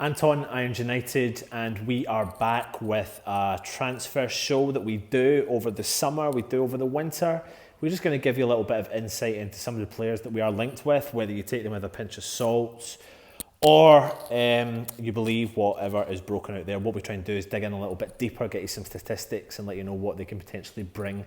Anton, Irons United, and we are back with a transfer show that we do over the summer, we do over the winter. We're just going to give you a little bit of insight into some of the players that we are linked with, whether you take them with a pinch of salt or you believe whatever is broken out there. What we try and do is dig in a little bit deeper, get you some statistics and let you know what they can potentially bring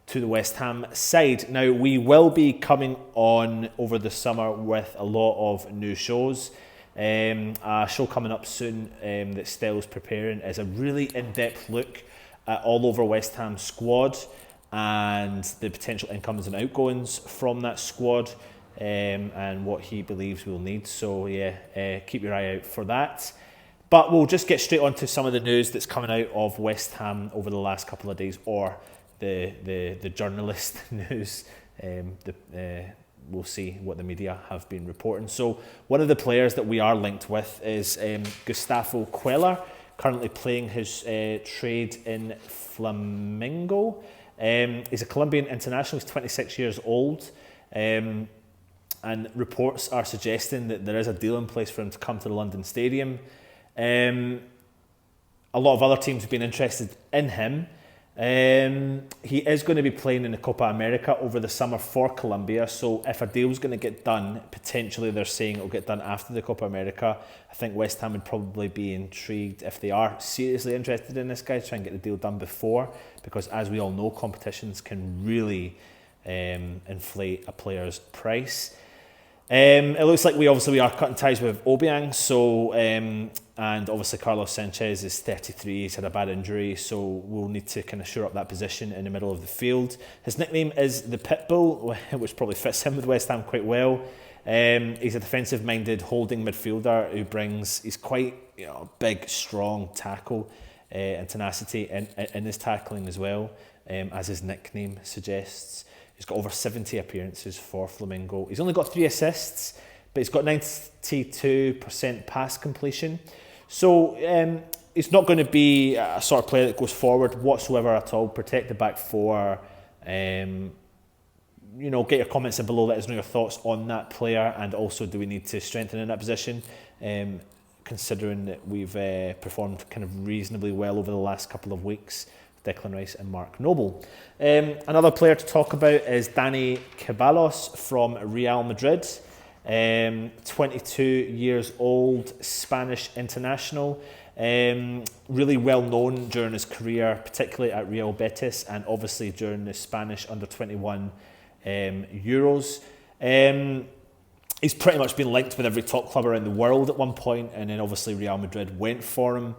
to the West Ham side. Now, we will be coming on over the summer with a lot of new shows. A show coming up soon that Stell's preparing is a really in-depth look at all over West Ham squad and the potential incomings and outgoings from that squad and what he believes we'll need. So yeah, keep your eye out for that. But we'll just get straight on to some of the news that's coming out of West Ham over the last couple of days, or the journalist news. We'll see what the media have been reporting. So one of the players that we are linked with is Gustavo Cuellar, currently playing his trade in Flamengo. He's a Colombian international, he's 26 years old, and reports are suggesting that there is a deal in place for him to come to the London Stadium. A lot of other teams have been interested in him. He is going to be playing in the Copa America over the summer for Colombia, so if a deal's going to get done, potentially they're saying it'll get done after the Copa America. I think West Ham would probably be intrigued if they are seriously interested in this guy, try and get the deal done before, because as we all know, competitions can really inflate a player's price. It looks like we are cutting ties with Obiang, so and obviously Carlos Sanchez is 33, he's had a bad injury, so we'll need to kind of shore up that position in the middle of the field. His nickname is the Pitbull, which probably fits him with West Ham quite well. He's a defensive-minded holding midfielder he's quite big, strong tackle and tenacity in his tackling as well, as his nickname suggests. He's got over 70 appearances for Flamengo. He's only got 3 assists, but he's got 92% pass completion. So he's not going to be a sort of player that goes forward whatsoever at all. Protect the back four. Get your comments in below. Let us know your thoughts on that player, and also do we need to strengthen in that position? Considering that we've performed kind of reasonably well over the last couple of weeks. Declan Rice and Mark Noble. Another player to talk about is Dani Ceballos from Real Madrid. 22 years old, Spanish international. Really well known during his career, particularly at Real Betis, and obviously during the Spanish under-21 Euros. He's pretty much been linked with every top club around the world at one point, and then obviously Real Madrid went for him.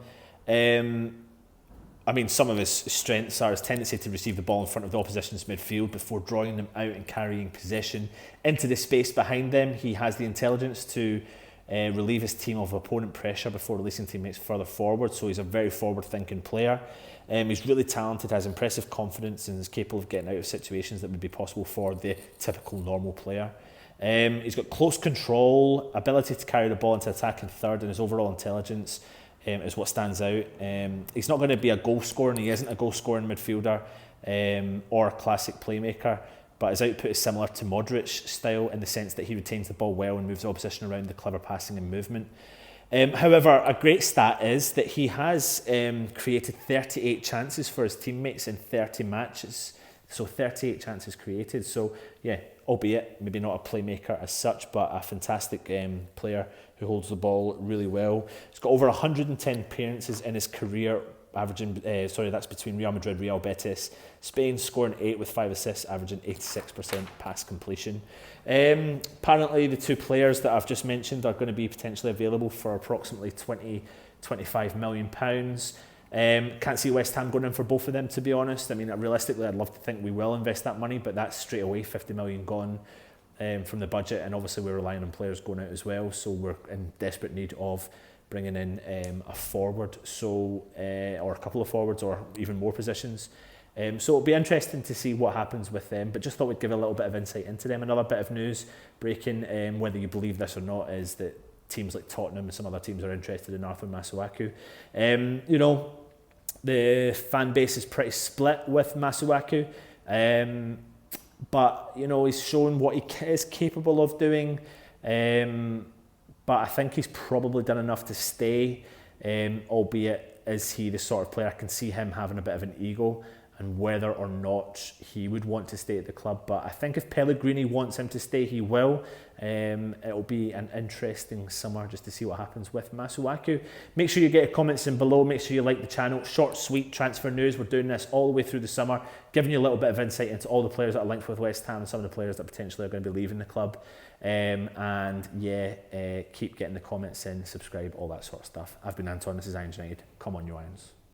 Some of his strengths are his tendency to receive the ball in front of the opposition's midfield before drawing them out and carrying possession into the space behind them. He has the intelligence to relieve his team of opponent pressure before releasing teammates further forward, so he's a very forward-thinking player. He's really talented, has impressive confidence, and is capable of getting out of situations that would be possible for the typical normal player. He's got close control, ability to carry the ball into attacking third, and his overall intelligence is what stands out. He's not going to be a goal scorer, and he isn't a goal scoring midfielder or a classic playmaker, but his output is similar to Modric's style in the sense that he retains the ball well and moves the opposition around with clever passing and movement. However, a great stat is that he has created 38 chances for his teammates in 30 matches. So 38 chances created. So yeah, albeit maybe not a playmaker as such, but a fantastic player who holds the ball really well. He's got over 110 appearances in his career, averaging, that's between Real Madrid, Real Betis, Spain, scoring 8 with 5 assists, averaging 86% pass completion. Apparently the 2 players that I've just mentioned are going to be potentially available for approximately £20-25 million. Can't see West Ham going in for both of them, to be honest. Realistically, I'd love to think we will invest that money, but that's straight away 50 million gone from the budget, and obviously we're relying on players going out as well, so we're in desperate need of bringing in a forward, or a couple of forwards, or even more positions. So it'll be interesting to see what happens with them, but just thought we'd give a little bit of insight into them. Another bit of news breaking, whether you believe this or not, is that teams like Tottenham and some other teams are interested in Arthur Masuaku. The fan base is pretty split with Masuaku, but he's shown what he is capable of doing. but I think he's probably done enough to stay, albeit is he the sort of player, I can see him having a bit of an ego and whether or not he would want to stay at the club. But I think if Pellegrini wants him to stay, he will. It'll be an interesting summer just to see what happens with Masuaku. Make sure you get your comments in below. Make sure you like the channel. Short, sweet transfer news. We're doing this all the way through the summer, giving you a little bit of insight into all the players that are linked with West Ham and some of the players that potentially are going to be leaving the club. And yeah, keep getting the comments in, subscribe, all that sort of stuff. I've been Anton, this is Irons United. Come on, you Irons.